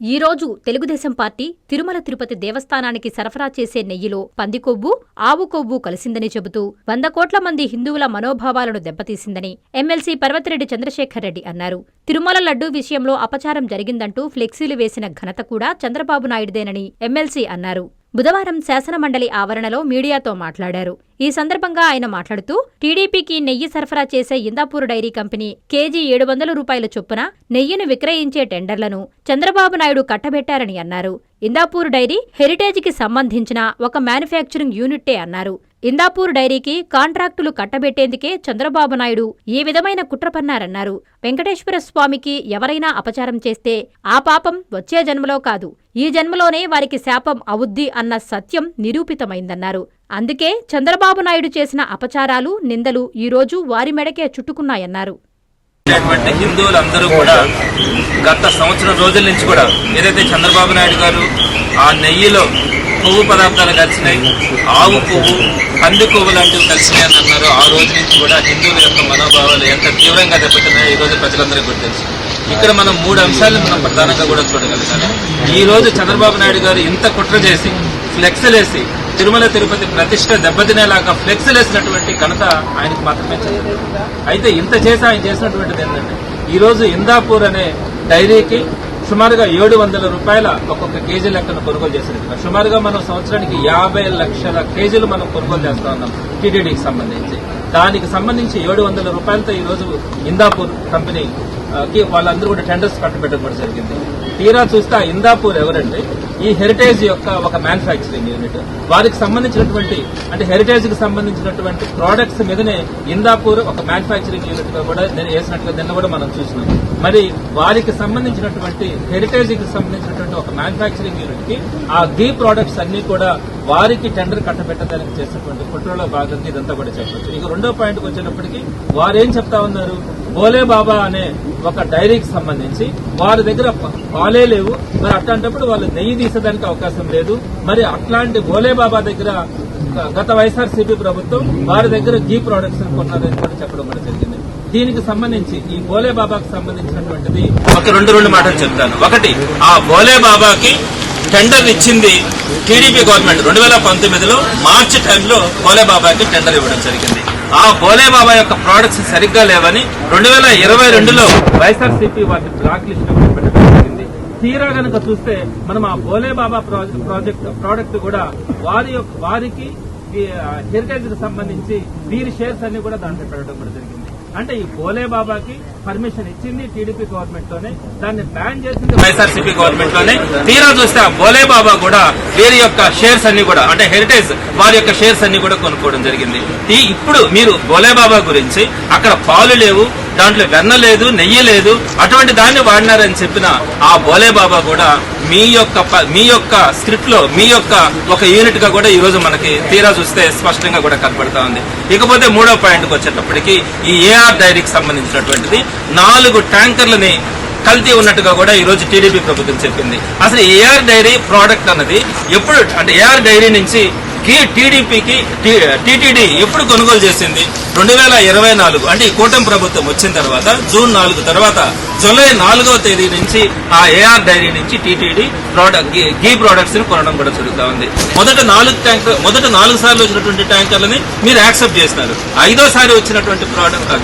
ఈ రోజు తెలుగుదేశం పార్టీ తిరుమల తిరుపతి దేవస్థానానికి సరఫరా చేసే నెయ్యిలో పంది కొవ్వు, ఆవు కొవ్వు కలిసిందని చెబుతూ 100 కోట్ల మంది హిందువుల మనోభావాలను దెబ్బతీసిందని ఎమ్మెల్సీ పర్వతిరెడ్డి చంద్రశేఖర్ రెడ్డి అన్నారు. తిరుమల లడ్డూ విషయంలో అపచారం జరిగిందంటూ ఫ్లెక్సీలు వేసిన ఘనత కూడా చంద్రబాబు నాయుడుదేనని ఎమ్మెల్సీ అన్నారు. బుధవారం శాసనమండలి ఆవరణలో మీడియాతో మాట్లాడారు. ఈ సందర్భంగా ఆయన మాట్లాడుతూ టీడీపీకి నెయ్యి సరఫరా చేసే ఇందాపూర్ డైరీ కంపెనీ కేజీ 700 రూపాయల చొప్పున నెయ్యిని విక్రయించే టెండర్లను చంద్రబాబు నాయుడు కట్టబెట్టారని అన్నారు. ఇందాపూర్ డైరీ హెరిటేజ్కి సంబంధించిన ఒక మ్యానుఫ్యాక్చరింగ్ యూనిట్టే అన్నారు. ఇందాపూర్ డైరీకి కాంట్రాక్టులు కట్టబెట్టేందుకే చంద్రబాబు నాయుడు ఈ విధమైన కుట్ర పన్నారన్నారు. వెంకటేశ్వర స్వామికి ఎవరైనా అపచారం చేస్తే ఆ పాపం వచ్చే జన్మలో కాదు, ఈ జన్మలోనే వారికి శాపం అవుద్ది అన్న సత్యం నిరూపితమైందన్నారు. అందుకే చంద్రబాబు నాయుడు చేసిన అపచారాలు, నిందలు ఈరోజు వారి మెడకే చుట్టుకున్నాయన్నారు. హిందువులందరూ కూడా గత సంవత్సరం రోజుల నుంచి కూడా ఏదైతే చంద్రబాబు నాయుడు గారు ఆ నెయ్యిలో కొవ్వు పదార్థాలు కలిసినాయి, ఆవు కొవ్వు, పంది కొవ్వు లాంటివి కలిసినాయి అని అన్నారు. ఆ రోజు నుంచి కూడా హిందువుల యొక్క మనోభావాలు ఎంత తీవ్రంగా దెబ్బతిన్నాయో ఈ రోజు ప్రజలందరికీ కూడా తెలుసు. ఇక్కడ మనం 3 అంశాలను మనం ప్రధానంగా కూడా చూడగలుగుతాము. ఈ రోజు చంద్రబాబు నాయుడు గారు ఇంత కుట్ర చేసి ఫ్లెక్స్లేసి తిరుమల తిరుపతి ప్రతిష్ట దెబ్బతినేలాగా ఫ్లెక్స్లేసినటువంటి ఘనత ఆయనకు మాత్రమే చెందింది. అయితే ఇంత చేసి ఆయన చేసినటువంటిది ఏంటంటే ఈ రోజు ఇందాపూర్ అనే డైరీకి సుమారుగా 700 రూపాయల ఒక్కొక్క కేజీ లెక్కను కొనుగోలు చేసినట్టుగా సుమారుగా మనం సంవత్సరానికి 50 లక్షల కేజీలు మనం కొనుగోలు చేస్తా ఉన్నాం టీటీడీకి సంబంధించి. దానికి సంబంధించి 700 రూపాయలతో ఈ రోజు ఇందాపూర్ కంపెనీకి వాళ్ళందరూ కూడా టెండర్స్ కట్టబెట్టడం కూడా జరిగింది. తీరా చూస్తే ఆ ఇందాపూర్ ఎవరండి, ఈ హెరిటేజ్ యొక్క ఒక మ్యానుఫ్యాక్చరింగ్ యూనిట్. వారికి సంబంధించినటువంటి అంటే హెరిటేజ్ కి సంబంధించినటువంటి ప్రోడక్ట్స్ మీదనే ఇందాపూర్ ఒక మ్యానుఫ్యాక్చరింగ్ యూనిట్ గా కూడా వేసినట్టుగా నిన్న కూడా మనం చూసినాం. మరి వారికి సంబంధించినటువంటి హెరిటేజ్ కి సంబంధించినటువంటి ఒక మ్యానుఫ్యాక్చరింగ్ యూనిట్ కి ఆ గీ ప్రోడక్ట్స్ అన్ని కూడా వారికి టెండర్ కట్టబెట్టడానికి చేసినటువంటి కుట్రలో భాగంగా ఇదంతా కూడా చెప్పచ్చు. ఇక రెండో పాయింట్కి వచ్చేటప్పటికి వారేం చెప్తా ఉన్నారు, భోలే బాబా అనే ఒక డైరీకి సంబంధించి వారి దగ్గర పాలే లేవు, మరి అట్లాంటప్పుడు వాళ్ళు నెయ్యి తీసేదానికి అవకాశం లేదు. మరి అట్లాంటి భోలే బాబా దగ్గర గత వైఎస్ఆర్సీపీ ప్రభుత్వం వారి దగ్గర గీ ప్రొడక్ట్స్ కొన్నారని కూడా చెప్పడం కూడా జరిగింది. దీనికి సంబంధించి ఈ భోలే బాబాకి సంబంధించినటువంటిది ఒక రెండు మాటలు చెప్తాను. ఒకటి, ఆ భోలే బాబాకి టెండర్ ఇచ్చింది టీడీపీ గవర్నమెంట్ 2019లో మార్చి టైంలో భోలే బాబాకి టెండర్ ఇవ్వడం జరిగింది. ఆ భోలే బాబా యొక్క ప్రోడక్ట్స్ సరిగ్గా లేవని 2022లో వైఎస్ఆర్సీపీ వాటిని బ్లాక్ లిస్ట్ లో పెట్టడం జరిగింది. తీరా గనక చూస్తే మనం ఆ భోలే బాబా ప్రోడక్ట్ కూడా వారికి హెరిటేజ్ కి సంబంధించి వీరి షేర్స్ అన్ని కూడా దాంట్లో పెట్టడం కూడా జరిగింది. అంటే ఈ భోలే బాబాకి పర్మిషన్ ఇచ్చింది టీడీపీ గవర్నమెంట్ లోనే, దాన్ని బ్యాన్ చేసింది వైఎస్ఆర్సీపీ గవర్నమెంట్ లోనే. తీరా చూస్తే ఆ భోలే బాబా కూడా వీరి యొక్క షేర్స్ అన్ని కూడా అంటే హెరిటేజ్ వారి యొక్క షేర్స్ అన్ని కూడా కొనుక్కోవడం జరిగింది. ఇప్పుడు మీరు భోలే బాబా గురించి అక్కడ పాలు లేవు, దాంట్లో వెన్న లేదు, నెయ్యి లేదు, అటువంటి దాన్ని వాడినారని చెప్పిన ఆ భోలే బాబా కూడా మీ యొక్క స్క్రిప్ట్ లో మీ యొక్క ఒక యూనిట్ గా కూడా ఈ రోజు మనకి తీరా చూస్తే స్పష్టంగా కూడా కనపడతా ఉంది. ఇకపోతే మూడో పాయింట్కి వచ్చేటప్పటికి ఈ ఏఆర్ డైరీకి సంబంధించినటువంటిది 4 ట్యాంకర్లని కల్తీ ఉన్నట్టుగా కూడా ఈ రోజు టీడీపీ ప్రభుత్వం చెప్పింది. అసలు ఏఆర్ డైరీ ప్రోడక్ట్ అన్నది ఎప్పుడు అంటే ఏఆర్ డైరీ నుంచి టీడీపీకి టీటీడీ ఎప్పుడు కొనుగోలు చేసింది? 2024 అంటే ఈ కూటమి ప్రభుత్వం వచ్చిన తర్వాత జూన్ 4 తర్వాత జూలై 4వ తేదీ నుంచి ఆ ఏఆర్ డైరీ నుంచి టీటీడీ గీ ప్రొడక్ట్స్ ని కొనడం కూడా జరుగుతూ ఉంది. మొదట 4 సార్లు వచ్చినటువంటి ట్యాంకర్లని మీరు యాక్సెప్ట్ చేస్తున్నారు. 5వ వచ్చినటువంటి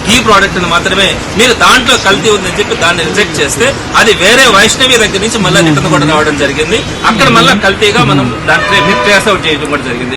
గీ ప్రోడక్ట్ ని మాత్రమే మీరు దాంట్లో కల్తీ ఉందని చెప్పి దాన్ని రిజెక్ట్ చేస్తే అది వేరే వైష్ణవి దగ్గర నుంచి మళ్ళీ రిటర్న్ కూడా రావడం జరిగింది. అక్కడ మళ్ళీ కల్తీగా మనం దాన్ని ట్రేస్ అవుట్ చేయడం కూడా జరిగింది.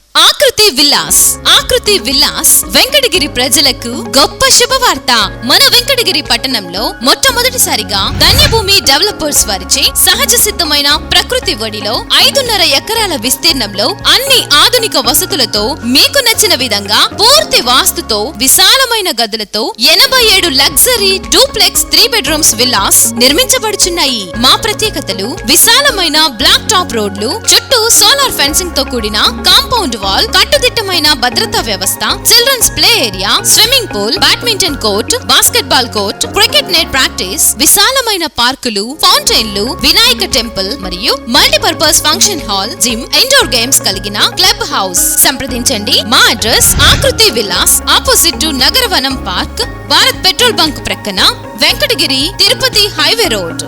ఆకృతి విలాస్ వెంకటగిరి ప్రజలకు గొప్ప శుభవార్త. మన వెంకటగిరి పట్టణంలో మొట్టమొదటిసారిగా ధన్యభూమి డెవలపర్స్ వారిచే సహజ సిద్ధమైన ప్రకృతి ఒడిలో 5.5 ఎకరాల విస్తీర్ణంలో అన్ని ఆధునిక వసతులతో మీకు నచ్చిన విధంగా పూర్తి వాస్తుతో విశాలమైన గదులతో 87 లగ్జరీ డూప్లెక్స్ 3 బెడ్రూమ్స్ విల్లాస్ నిర్మించబడుచున్నాయి. మా ప్రత్యేకతలు విశాలమైన బ్లాక్ టాప్ రోడ్లు, చుట్టూ సోలార్ ఫెన్సింగ్ తో కూడిన కాంపౌండ్ వాల్, కట్టుదిట్టమైన భద్రతా వ్యవస్థ, children's play area, swimming pool, badminton court, basketball court, cricket net practice, విశాలమైన పార్కులు, ఫౌంటైన్లు, వినాయక టెంపుల్ మరియు multipurpose function hall, gym, indoor games కలిగిన క్లబ్ హౌస్. సంప్రదించండి. మా address Akruthi Vilas, opposite to Nagaravanam park, Bharat petrol bunk ప్రక్కన, వెంకటగిరి తిరుపతి హైవే రోడ్.